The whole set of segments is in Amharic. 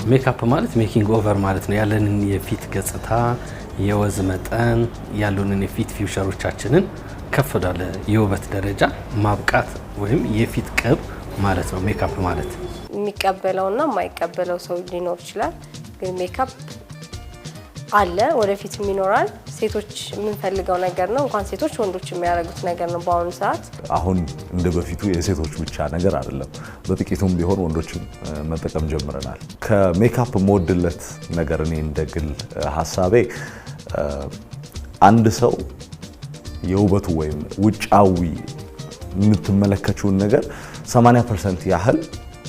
ሜካፕ ማለት ሜኪንግ ኦቨር ማለት ነው። ያለንን የፊት ገጽታ፣ የወዝ መጠን፣ ያሉንን የፊት ፊውቸሮቻችንን ከፍ ወዳለ የውበት ደረጃ ማብቃት ወይም የፊት ቅብ ማለት ነው ሜካፕ ማለት። የሚቀበለውና የማይቀበለው ሰው ሊኖር ይችላል። ግን ሜካፕ አለ፣ ወደፊት ይኖራል። ሴቶች የምንፈልገው ነገር ነው። እንኳን ሴቶች ወንዶች የሚያደርጉት ነገር ነው በአሁኑ ሰዓት። አሁን እንደ በፊቱ የሴቶች ብቻ ነገር አይደለም። በጥቂቱም ቢሆን ወንዶችም መጠቀም ጀምረናል። ከሜካፕ የምወድለት ነገር እኔ እንደ ግል ሀሳቤ አንድ ሰው የውበቱ ወይም ውጫዊ የምትመለከችውን ነገር 80% ያህል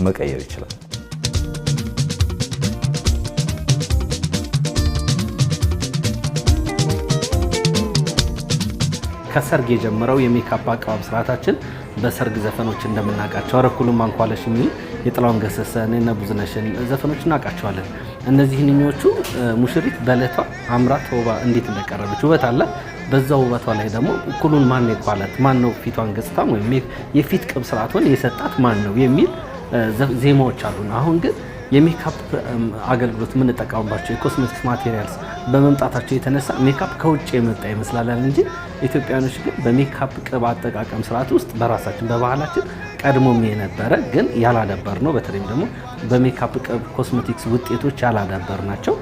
መቀየር ይችላል። ከሰርግ የጀመረው የሜካፕ አቀባብ ስርዓታችን በሰርግ ዘፈኖች እንደምናውቃቸው አረኩሉም አንኳለሽ የሚል የጥላውን ገሰሰ እና ብዙነሽን ዘፈኖች እናውቃቸዋለን። እነዚህንኞቹ ሙሽሪት በለቷ አምራ ተውባ እንዴት እንደቀረበች ውበት አለ። በዛው ውበቷ ላይ ደግሞ እኩሉን ማን ይቋላት ማን ነው ፊቷን ገጽታ ወይም የፊት ቅብ ስርዓቱን የሰጣት ማን ነው የሚል ዜማዎች አሉ። አሁን ግን የሜካፕ አገልግሎት የምንጠቀምባቸው የኮስሜቲክስ ማቴሪያልስ በመምጣታቸው የተነሳ ሜካፕ ከውጭ የመጣ ይመስላል እንጂ ኢትዮጵያኖች ግን በሜካፕ ቅብ አጠቃቀም ስርዓት ውስጥ በራሳችን በባህላችን ቀድሞም የነበረ ግን ያላዳበር ነው። በተለይም ደግሞ በሜካፕ ቅብ ኮስሜቲክስ ውጤቶች ያላዳበር ናቸው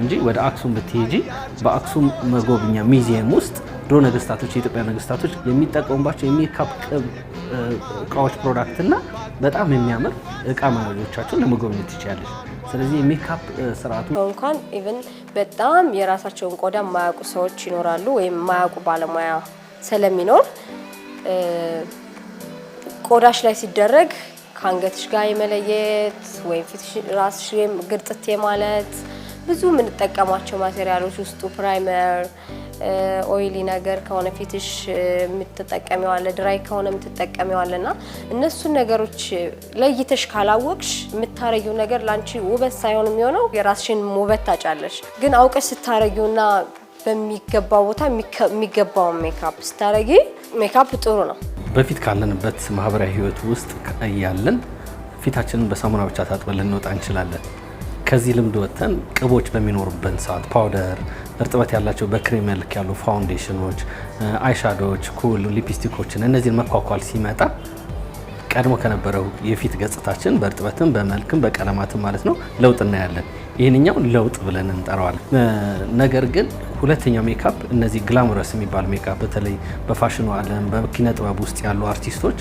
እንጂ ወደ አክሱም ብትሄጂ በአክሱም መጎብኛ ሙዚየም ውስጥ ድሮ ነገስታቶች የኢትዮጵያ ነገስታቶች የሚጠቀሙባቸው የሜካፕ ቅብ እቃዎች ፕሮዳክት እና በጣም የሚያምር እቃ ማኖቻቸውን ለመጎብኘት ይችላል። ስለዚህ የሜካፕ ስርዓቱ እንኳን ኢቭን በጣም የራሳቸውን ቆዳ የማያውቁ ሰዎች ይኖራሉ ወይም የማያውቁ ባለሙያ ስለሚኖር ቆዳሽ ላይ ሲደረግ ከአንገትሽ ጋር የመለየት ወይም ፊትሽ ራስሽ ግርጥት የማለት ብዙ የምንጠቀማቸው ማቴሪያሎች ውስጡ ፕራይመር ኦይሊ ነገር ከሆነ ፊትሽ የምትጠቀሚው አለ፣ ድራይ ከሆነ የምትጠቀሚው አለና እነሱን ነገሮች ለይተሽ ካላወቅሽ የምታረጊው ነገር ላንቺ ውበት ሳይሆን የሚሆነው የራስሽን ውበት ታጫለሽ። ግን አውቀሽ ስታረጊውና በሚገባው ቦታ የሚገባውን ሜካፕ ስታረጊ ሜካፕ ጥሩ ነው። በፊት ካለንበት ማህበራዊ ህይወት ውስጥ ያለን ፊታችንን በሳሙና ብቻ ታጥበን ልንወጣ እንችላለን። ከዚህ ልምድ ወጥተን ቅቦች በሚኖሩበት ሰዓት ፓውደር፣ እርጥበት ያላቸው በክሬም መልክ ያሉ ፋውንዴሽኖች፣ አይሻዶዎች፣ ኩል ሊፕስቲኮችን እነዚህን መኳኳል ሲመጣ ቀድሞ ከነበረው የፊት ገጽታችን በእርጥበትም በመልክም በቀለማትም ማለት ነው ለውጥ እናያለን። ይህንኛው ለውጥ ብለን እንጠራዋለን። ነገር ግን ሁለተኛው ሜካፕ እነዚህ ግላመረስ የሚባል ሜካፕ በተለይ በፋሽኑ ዓለም በኪነ ጥበብ ውስጥ ያሉ አርቲስቶች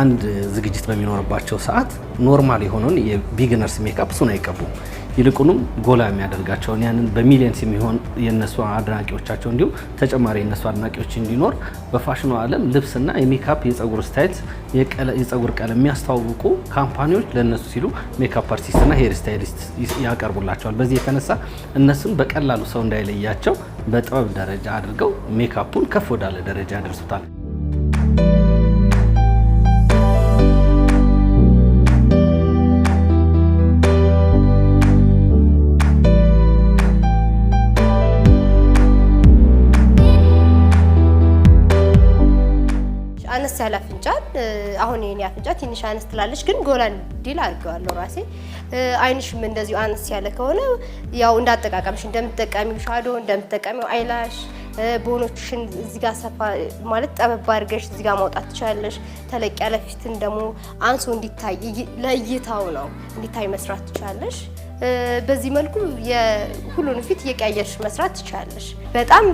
አንድ ዝግጅት በሚኖርባቸው ሰዓት ኖርማል የሆነውን የቢግነርስ ሜካፕ እሱን አይቀቡም። ይልቁንም ጎላ የሚያደርጋቸውን ያንን በሚሊየንስ የሚሆን የነሱ አድናቂዎቻቸው እንዲሁም ተጨማሪ የነሱ አድናቂዎች እንዲኖር በፋሽኑ ዓለም ልብስና የሜካፕ የፀጉር ስታይል የፀጉር ቀለም የሚያስተዋውቁ ካምፓኒዎች ለነሱ ሲሉ ሜካፕ አርቲስትና ሄር ስታይሊስት ያቀርቡላቸዋል። በዚህ የተነሳ እነሱን በቀላሉ ሰው እንዳይለያቸው በጥበብ ደረጃ አድርገው ሜካፑን ከፍ ወዳለ ደረጃ ያደርሱታል። አነስ ያለ አፍንጫን አሁን የኔ አፍንጫ ትንሽ አነስ ትላለች፣ ግን ጎላ እንዲል አድርገዋለሁ ራሴ። አይንሽም እንደዚሁ አነስ ያለ ከሆነ ያው እንዳጠቃቀምሽ እንደምትጠቀሚው ሻዶ እንደምትጠቀሚው አይላሽ ቦኖችሽን እዚህ ጋር ሰፋ ማለት ጠበብ አድርገሽ እዚህ ጋር ማውጣት ትችላለሽ። ተለቅ ያለ ፊትን ደግሞ አንሶ እንዲታይ ለእይታው ነው እንዲታይ መስራት ትችላለሽ። በዚህ መልኩ የሁሉንም ፊት እየቀያየርሽ መስራት ትችላለሽ። በጣም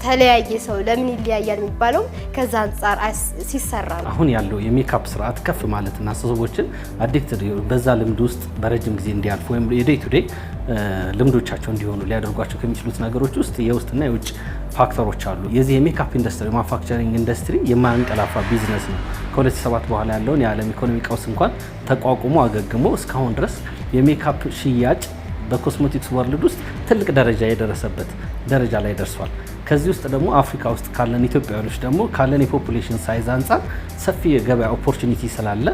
ተለያየ ሰው ለምን ይለያያል የሚባለው ከዛ አንፃር ሲሰራ ነው። አሁን ያለው የሜካፕ ስርዓት ከፍ ማለትና ሰዎችን አዲክትድ በዛ ልምድ ውስጥ በረጅም ጊዜ እንዲያልፉ ወይም የዴይ ቱ ዴይ ልምዶቻቸው እንዲሆኑ ሊያደርጓቸው ከሚችሉት ነገሮች ውስጥ የውስጥና የውጭ ፋክተሮች አሉ። የዚህ የሜካፕ ኢንዱስትሪ ማኑፋክቸሪንግ ኢንዱስትሪ የማያንቀላፋ ቢዝነስ ነው። ከ2007 በኋላ ያለውን የዓለም ኢኮኖሚ ቀውስ እንኳን ተቋቁሞ አገግሞ እስካሁን ድረስ የሜካፕ ሽያጭ በኮስሞቲክስ ወርልድ ውስጥ ትልቅ ደረጃ የደረሰበት ደረጃ ላይ ደርሷል። ከዚህ ውስጥ ደግሞ አፍሪካ ውስጥ ካለን ኢትዮጵያውያኖች ደግሞ ካለን የፖፑሌሽን ሳይዝ አንጻር ሰፊ የገበያ ኦፖርቹኒቲ ስላለ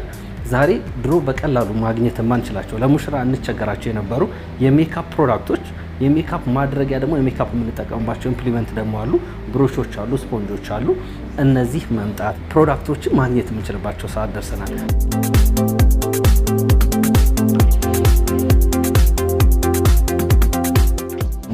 ዛሬ ድሮ በቀላሉ ማግኘት የማንችላቸው ለሙሽራ እንቸገራቸው የነበሩ የሜካፕ ፕሮዳክቶች የሜካፕ ማድረጊያ ደግሞ የሜካፕ የምንጠቀምባቸው ኢምፕሊመንት ደግሞ አሉ፣ ብሩሾች አሉ፣ ስፖንጆች አሉ። እነዚህ መምጣት ፕሮዳክቶችን ማግኘት የምንችልባቸው ሰዓት ደርሰናል።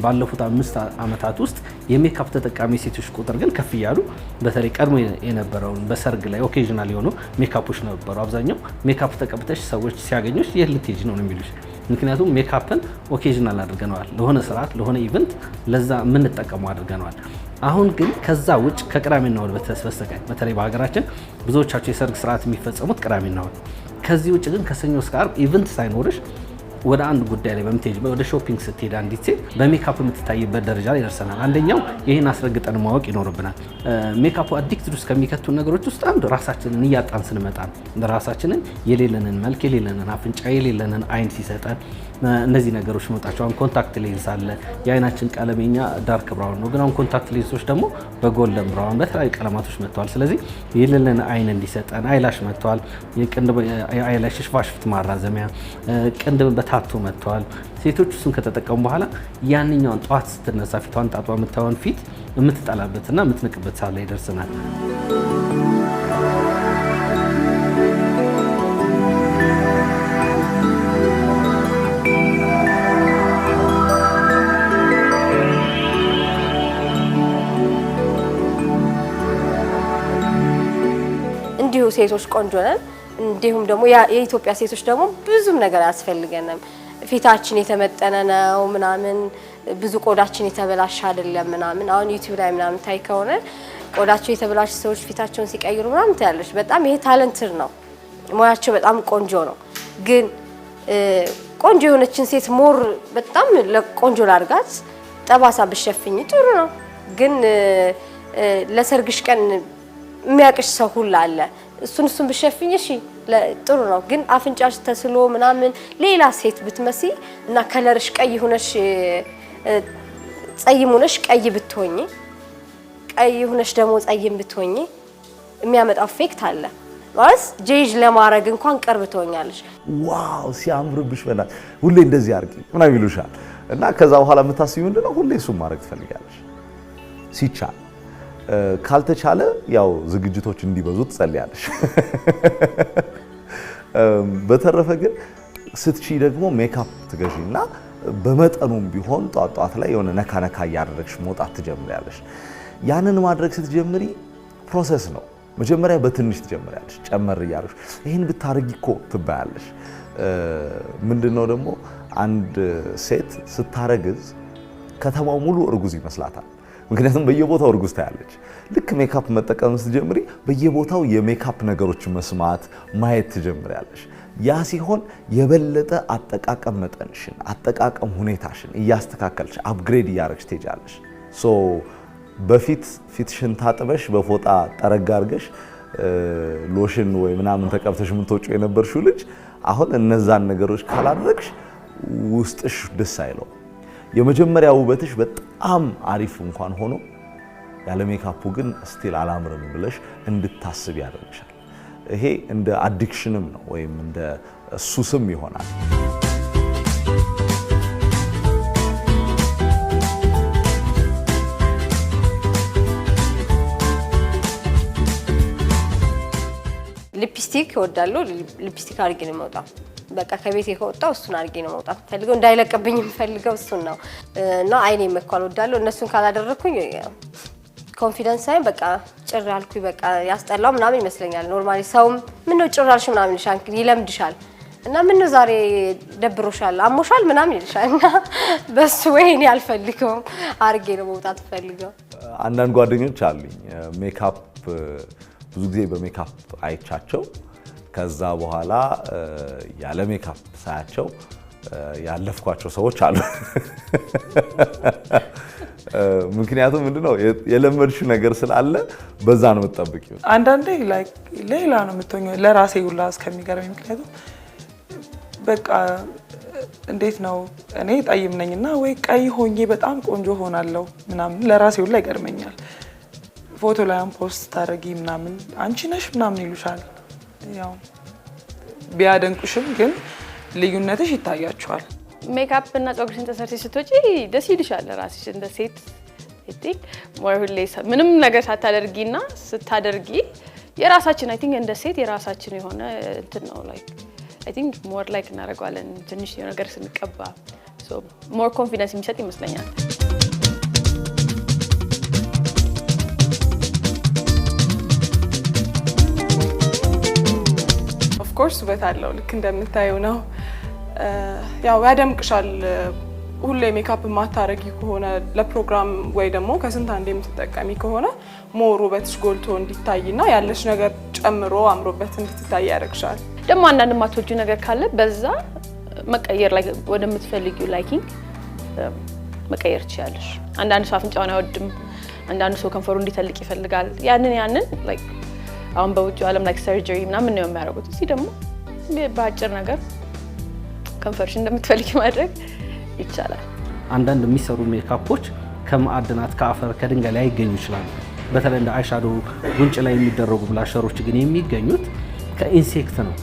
ባለፉት 5 ዓመታት ውስጥ የሜካፕ ተጠቃሚ ሴቶች ቁጥር ግን ከፍ ይያሉ በተለይ ቀድሞ የነበረውን በሰርግ ላይ ኦኬዥናል የሆኑ ሜካፖች ነበሩ አብዛኛው ሜካፕ ተቀብተሽ ሰዎች ሲያገኙሽ የልትሄጂ ነው የሚሉሽ ምክንያቱም ሜካፕን ኦኬዥናል አድርገናል ለሆነ ስርዓት ለሆነ ኢቨንት ለዛ ምን ተጠቀሙ አድርገናል አሁን ግን ከዛ ውጭ ከቅዳሜና እሁድ በተሰበሰቀ በተለይ በሀገራችን ብዙዎቻቸው የሰርግ ስርዓት የሚፈጸሙት ቅዳሜና እሁድ ከዚህ ውጭ ግን ከሰኞ እስከ ዓርብ ኢቨንት ሳይኖርሽ ወደ አንድ ጉዳይ ላይ በመቴጅ ወደ ሾፒንግ ስትሄድ አንዲት ሴት በሜካፕ የምትታይበት ደረጃ ላይ ደርሰናል አንደኛው ይሄን አስረግጠን ማወቅ ይኖርብናል ሜካፕ አዲክትድ ውስጥ ከሚከቱ ነገሮች ውስጥ አንዱ ራሳችንን እያጣን ስንመጣ ራሳችንን የሌለንን መልክ የሌለንን አፍንጫ የሌለንን አይን ሲሰጠን እነዚህ ነገሮች መውጣቸው አሁን ኮንታክት ሌንስ አለ የአይናችን ቀለምኛ ዳርክ ብራውን ነው ግን አሁን ኮንታክት ሌንሶች ደግሞ በጎልደን ብራውን በተለያዩ ቀለማቶች መጥተዋል ስለዚህ የሌለን አይን እንዲሰጠን አይላሽ መጥተዋል የቅንድብ አይላሽ ሽፋሽፍት ማራዘሚያ ቅንድብ በታቶ መጥተዋል ሴቶች እሱን ከተጠቀሙ በኋላ ያንኛውን ጧት ስትነሳ ፊቷን ጣጧ የምታውን ፊት የምትጠላበትና የምትንቅበት ሰዓት ላይ ደርሰናል እንዲሁ ሴቶች ቆንጆ ነን እንዲሁም ደግሞ የኢትዮጵያ ሴቶች ደግሞ ብዙም ነገር ያስፈልገናል ፊታችን የተመጠነ ነው ምናምን ብዙ ቆዳችን የተበላሽ አይደለም ምናምን አሁን ዩቲዩብ ላይ ምናምን ታይ ከሆነ ቆዳቸው የተበላሽ ሰዎች ፊታቸውን ሲቀይሩ ምናምን ታያለሽ በጣም ይሄ ታለንትድ ነው ሙያቸው በጣም ቆንጆ ነው ግን ቆንጆ የሆነችን ሴት ሞር በጣም ለቆንጆ ላርጋት ጠባሳ ብሸፍኝ ጥሩ ነው ግን ለሰርግሽ ቀን የሚያቅሽ ሰው ሁሉ አለ እሱን ብሸፍኝ እሺ ጥሩ ነው ግን አፍንጫሽ ተስሎ ምናምን ሌላ ሴት ብትመሲ እና ከለርሽ ቀይ ሆነሽ ጸይም ሆነሽ ቀይ ብትሆኚ ቀይ ሆነሽ ደግሞ ጸይም ብትሆኚ የሚያመጣው ኢፌክት አለ ማለት ጄጅ ለማድረግ እንኳን ቅርብ ትሆኛለሽ ዋው ሲያምርብሽ በላ ሁሌ እንደዚህ አርቂ ምናምን ይሉሻል እና ከዛ በኋላ የምታስቢው ምንድነው ሁሌ እሱን ማድረግ ትፈልጋለሽ ሲቻል ካልተቻለ ያው ዝግጅቶች እንዲበዙ ትጸልያለሽ በተረፈ ግን ስትቺ ደግሞ ሜካፕ ትገዢና በመጠኑም ቢሆን ጧጧት ላይ የሆነ ነካ ነካ ያደረግሽ መውጣት ትጀምሪያለሽ ያንን ማድረግ ስትጀምሪ ፕሮሰስ ነው መጀመሪያ በትንሽ ትጀምሪያለሽ ጨመር ያርሽ ይሄን ብታረጊ እኮ ትባያለሽ ምንድነው ደግሞ አንድ ሴት ስታረግዝ ከተማው ሙሉ እርጉዝ ይመስላታል ምክንያቱም በየቦታው እርጉዝ ታያለች ልክ ሜካፕ መጠቀም ስትጀምሪ በየቦታው የሜካፕ ነገሮች መስማት ማየት ትጀምሪያለሽ ያ ሲሆን የበለጠ አጠቃቀም መጠንሽን አጠቃቀም ሁኔታሽን እያስተካከልሽ አፕግሬድ እያደረግሽ ትሄጃለሽ ሶ በፊት ፊትሽን ታጥበሽ በፎጣ ጠረጋ አድርገሽ ሎሽን ወይ ምናምን ተቀብተሽ የምትወጪው የነበርሽው ልጅ አሁን እነዛን ነገሮች ካላደረግሽ ውስጥሽ ደስ አይለው የመጀመሪያ ውበትሽ በጣም አሪፍ እንኳን ሆኖ ያለ ሜካፑ ግን ስቲል አላምርም ብለሽ እንድታስብ ያደርግሻል ይሄ እንደ አዲክሽንም ነው ወይም እንደ ሱስም ይሆናል ሊፕስቲክ እወዳለሁ ሊፕስቲክ አድርጌ ነው የምወጣው በቃ ከቤቴ ከወጣው እሱን አድርጌ ነው መውጣት ፈልገው እንዳይለቅብኝ የምፈልገው እሱን ነው እና አይኔ መኳል እወዳለሁ እነሱን ካላደረኩኝ ኮንፊደንስ ሳይን በቃ ጭር አልኩኝ በቃ ያስጠላው ምናምን ይመስለኛል ኖርማሊ ሰውም ምን ነው ጭር አልሽ ምናምን ይሻል ይለምድሻል እና ምን ነው ዛሬ ደብሮሻል አሞሻል ምናምን ይልሻል እና በሱ ወይኔ አልፈልገው አድርጌ ነው መውጣት ፈልገው አንዳንድ ጓደኞች አሉኝ ሜካፕ ብዙ ጊዜ በሜካፕ አይቻቸው ከዛ በኋላ ያለ ሜካፕ ሳያቸው ያለፍኳቸው ሰዎች አሉ ምክንያቱም ምንድነው የለመድሽው ነገር ስላለ በዛ ነው የምትጠብቂው አንዳንዴ ላይክ ሌላ ነው የምትሆኚው ለራሴ ሁላ እስከሚገርመኝ ምክንያቱም በቃ እንዴት ነው እኔ ጠይም ነኝና ወይ ቀይ ሆኜ በጣም ቆንጆ ሆናለሁ ምናምን ለራሴ ሁላ ይገርመኛል ፎቶ ላይ ፖስት ታደርጊ ምናምን አንቺ ነሽ ምናምን ይሉሻል ያው ቢያደንቁሽም ግን ልዩነትሽ ይታያቸዋል ሜካፕ እና ጸጉርሽን ተሰርተሽ ስትወጪ ደስ ይልሻል ራስሽ እንደ ሴት እዚህ ሞርሌ ምንም ነገር ሳታደርጊና ስታደርጊ የራሳችን አይ ቲንክ እንደ ሴት የራሳችን የሆነ እንትን ነው ላይክ አይ ቲንክ ሞር ላይክ እናደርጋለን ትንሽ ነገር ስንቀባ ሶ ሞር ኮንፊደንስ የሚሰጥ ይመስለኛል። ኦፍ ኮርስ ውበት አለው ልክ እንደምታዩ ነው። ያው ያደምቅሻል። ሁሌ ሜካፕ ማታረጊ ከሆነ ለፕሮግራም ወይ ደግሞ ከስንት አንዴ የምትጠቀሚ ከሆነ ሞር ውበትሽ ጎልቶ እንዲታይና ያለሽ ነገር ጨምሮ አምሮበት እንድትታይ ያደርግሻል። ደግሞ አንዳንድ ማትወጂው ነገር ካለ በዛ መቀየር ላይ ወደምትፈልጊው ላይኪንግ መቀየር ትችያለሽ። አንዳንድ ሰው አፍንጫውን አይወድም፣ አንዳንድ ሰው ከንፈሩ እንዲተልቅ ይፈልጋል። ያንን ላይክ አሁን በውጭው ዓለም ላይክ ሰርጀሪ ምናምን ነው የሚያደርጉት። እዚህ ደግሞ በአጭር ነገር ከንፈርሽ እንደምትፈልጊ ማድረግ ይቻላል። አንዳንድ የሚሰሩ ሜካፖች ከማዕድናት ከአፈር ከድንጋይ ላይ ይገኙ ይችላሉ። በተለይ እንደ አይሻዶ ጉንጭ ላይ የሚደረጉ ብላሸሮች ግን የሚገኙት ከኢንሴክት ነው።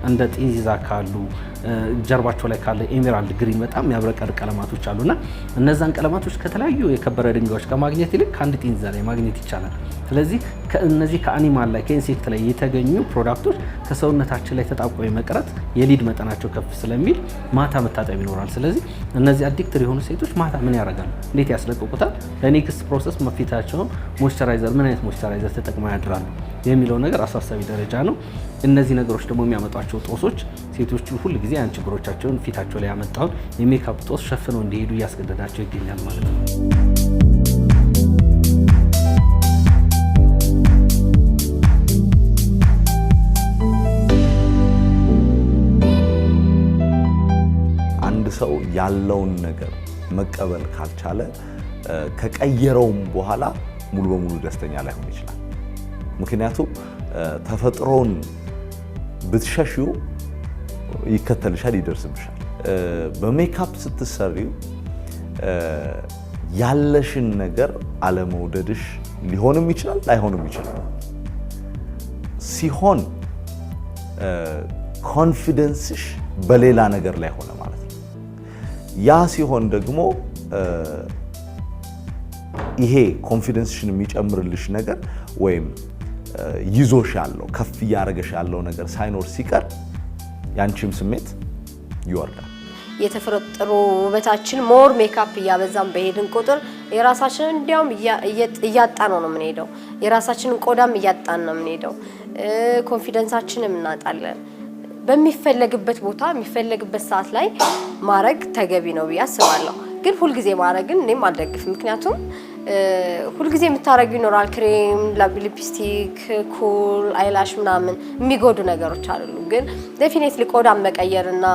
እንደ ጢንዚዛ ካሉ ጀርባቸው ላይ ካለ ኤሜራልድ ግሪን በጣም ያብረቀርቅ ቀለማቶች አሉና እነዛን ቀለማቶች ከተለያዩ የከበረ ድንጋዮች ከማግኘት ይልቅ ከአንድ ጢንዚዛ ላይ ማግኘት ይቻላል። ስለዚህ ከእነዚህ ከአኒማል ላይ ከኢንሴክት ላይ የተገኙ ፕሮዳክቶች ከሰውነታችን ላይ ተጣብቀው መቅረት የሊድ መጠናቸው ከፍ ስለሚል ማታ መታጠብ ይኖራል። ስለዚህ እነዚህ አዲክትድ የሆኑ ሴቶች ማታ ምን ያደርጋሉ? እንዴት ያስለቅቁታል? ለኔክስት ፕሮሰስ መፊታቸውን ሞይስቸራይዘር ምን አይነት ሞይስቸራይዘር ተጠቅመው ያድራሉ የሚለው ነገር አሳሳቢ ደረጃ ነው። እነዚህ ነገሮች ደግሞ የሚያመጧቸው ጦሶች ሴቶቹ ሁል ጊዜ ያን ችግሮቻቸውን ፊታቸው ላይ ያመጣውን የሜካፕ ጦስ ሸፍነው እንዲሄዱ እያስገደዳቸው ይገኛል ማለት ነው። አንድ ሰው ያለውን ነገር መቀበል ካልቻለ ከቀየረውም በኋላ ሙሉ በሙሉ ደስተኛ ላይሆን ይችላል። ምክንያቱም ተፈጥሮን ብትሸሽው ይከተልሻል፣ ይደርስብሻል። በሜካፕ ስትሰሪው ያለሽን ነገር አለመውደድሽ ሊሆንም ይችላል ላይሆንም ይችላል። ሲሆን ኮንፊደንስሽ በሌላ ነገር ላይ ሆነ ማለት ነው። ያ ሲሆን ደግሞ ይሄ ኮንፊደንስሽን የሚጨምርልሽ ነገር ወይም ይዞሽ ያለው ከፍ እያደረገሽ ያለው ነገር ሳይኖር ሲቀር ያንቺም ስሜት ይወርዳል። የተፈጠሩ ውበታችን ሞር ሜካፕ እያበዛን በሄድን ቁጥር የራሳችንን እንዲያውም እያጣን ነው የምንሄደው። የራሳችንን ቆዳም እያጣን ነው የምንሄደው። ኮንፊደንሳችንን እናጣለን። በሚፈለግበት ቦታ የሚፈለግበት ሰዓት ላይ ማድረግ ተገቢ ነው ብዬ አስባለሁ። ግን ሁልጊዜ ማድረግን እኔም አልደግፍም። ምክንያቱም ሁልጊዜ የምታረጊው ይኖራል። ክሬም፣ ሊፕስቲክ፣ ኩል፣ አይላሽ ምናምን የሚጎዱ ነገሮች አሉ። ግን ዴፊኔትሊ ቆዳን መቀየርና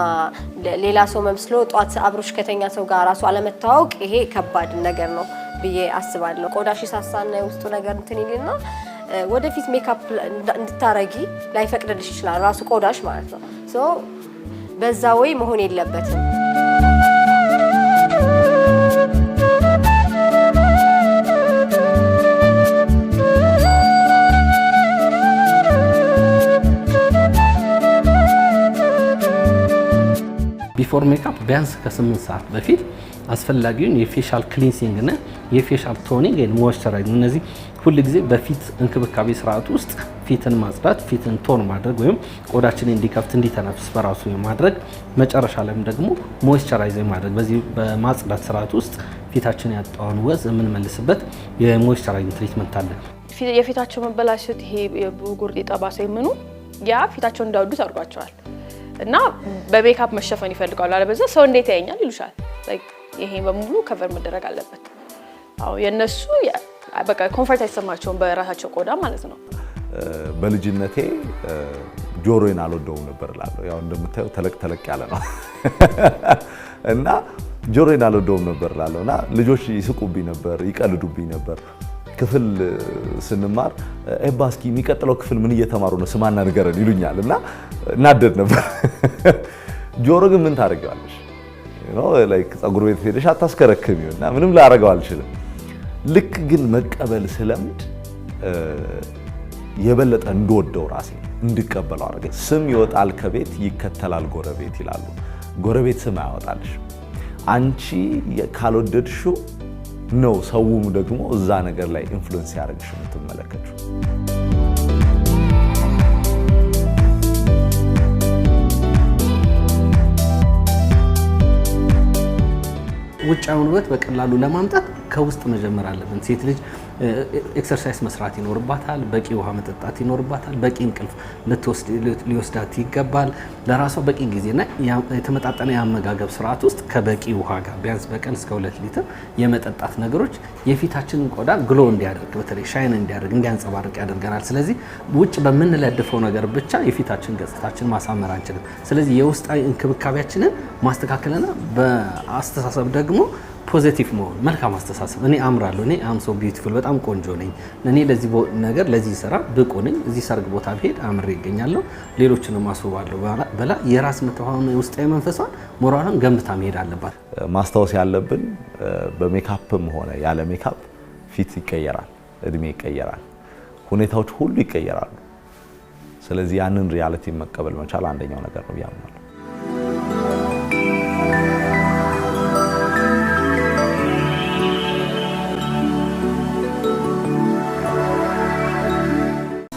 ሌላ ሰው መስሎ ጧት አብሮሽ ከተኛ ሰው ጋር ራሱ አለመታወቅ ይሄ ከባድ ነገር ነው ብዬ አስባለሁ። ቆዳሽ ሳሳና የውስጡ ነገር እንትን ይልና ወደፊት ሜካፕ እንድታረጊ ላይፈቅድልሽ ይችላል ራሱ ቆዳሽ ማለት ነው። ሶ በዛ ወይ መሆን የለበትም። ቢፎር ሜካፕ ቢያንስ ከ8 ሰዓት በፊት አስፈላጊውን የፌሻል ክሊንሲንግ እና የፌሻል ቶኒንግ እና ሞይስቸራይዚንግ እነዚህ ሁሉ ጊዜ በፊት እንክብካቤ ስርዓት ውስጥ ፊትን ማጽዳት፣ ፊትን ቶን ማድረግ ወይም ቆዳችንን እንዲከፍት እንዲተነፍስ በራሱ ማድረግ፣ መጨረሻ ላይም ደግሞ ሞይስቸራይዚንግ ማድረግ። በዚህ በማጽዳት ስርዓት ውስጥ ፊታችን ያጣውን ወዝ የምንመልስበት የሞይስቸራይዚንግ ትሪትመንት አለ። የፊታቸው መበላሸት ይሄ የብጉር የጠባሳ ምኑ ያ ፊታቸው እንዳወዱት አድርጓቸዋል እና በሜካፕ መሸፈን ይፈልጋሉ። አለበዛ ሰው እንዴት ያየኛል ይሉሻል። ይሄ በሙሉ ከቨር መደረግ አለበት። አዎ የነሱ በቃ ኮምፎርት አይሰማቸውም በራሳቸው ቆዳ ማለት ነው። በልጅነቴ ጆሮዬን አልወደውም ነበር እላለሁ። ያው እንደምታየው ተለቅ ያለ ነው እና ጆሮዬን አልወደውም ነበር እላለሁ እና ልጆች ይስቁብኝ ነበር፣ ይቀልዱብኝ ነበር። ክፍል ስንማር ኤባስኪ የሚቀጥለው ክፍል ምን እየተማሩ ነው ስማና ንገረን ይሉኛል እና እናደድ ነበር። ጆሮ ግን ምን ታደርጊዋለሽ? ላይክ ፀጉር ቤት ሄደሽ አታስከረክሚው እና ምንም ላደርገው አልችልም። ልክ ግን መቀበል ስለምድ የበለጠ እንድወደው ራሴ እንድቀበለው አደረገ። ስም ይወጣል ከቤት ይከተላል ጎረቤት ይላሉ። ጎረቤት ስም አያወጣልሽ። አንቺ ካልወደድሽው ነው ሰውም ደግሞ እዛ ነገር ላይ ኢንፍሉዌንስ ያደርግሽ የምትመለከቱ። ውጫዊውን ውበት በቀላሉ ለማምጣት ከውስጥ መጀመር አለብን። ሴት ልጅ ኤክሰርሳይዝ መስራት ይኖርባታል፣ በቂ ውሃ መጠጣት ይኖርባታል፣ በቂ እንቅልፍ ሊወስዳት ይገባል። ለራሷ በቂ ጊዜና የተመጣጠነ የአመጋገብ ስርዓት ውስጥ ከበቂ ውሃ ጋር ቢያንስ በቀን እስከ 2 ሊትር የመጠጣት ነገሮች የፊታችንን ቆዳ ግሎ እንዲያደርግ በተለይ ሻይን እንዲያደርግ እንዲያንጸባርቅ ያደርገናል። ስለዚህ ውጭ በምንለድፈው ነገር ብቻ የፊታችን ገጽታችን ማሳመር አንችልም። ስለዚህ የውስጣዊ እንክብካቤያችንን ማስተካከልና በአስተሳሰብ ደግሞ ፖዚቲቭ መሆን፣ መልካም አስተሳሰብ። እኔ አምራለሁ፣ እኔ አም ሶ ቢዩቲፉል፣ በጣም ቆንጆ ነኝ፣ እኔ ለዚህ ነገር ለዚህ ስራ ብቁ ነኝ፣ እዚህ ሰርግ ቦታ ብሄድ አምሬ ይገኛለሁ፣ ሌሎችንም አስውባለሁ በላ የራስ መተማመን ውስጣዊ መንፈሷን ሞራሏን ገንብታ መሄድ አለባት። ማስታወስ ያለብን በሜካፕም ሆነ ያለ ሜካፕ ፊት ይቀየራል፣ እድሜ ይቀየራል፣ ሁኔታዎች ሁሉ ይቀየራሉ። ስለዚህ ያንን ሪያሊቲ መቀበል መቻል አንደኛው ነገር ነው ብያምናለሁ።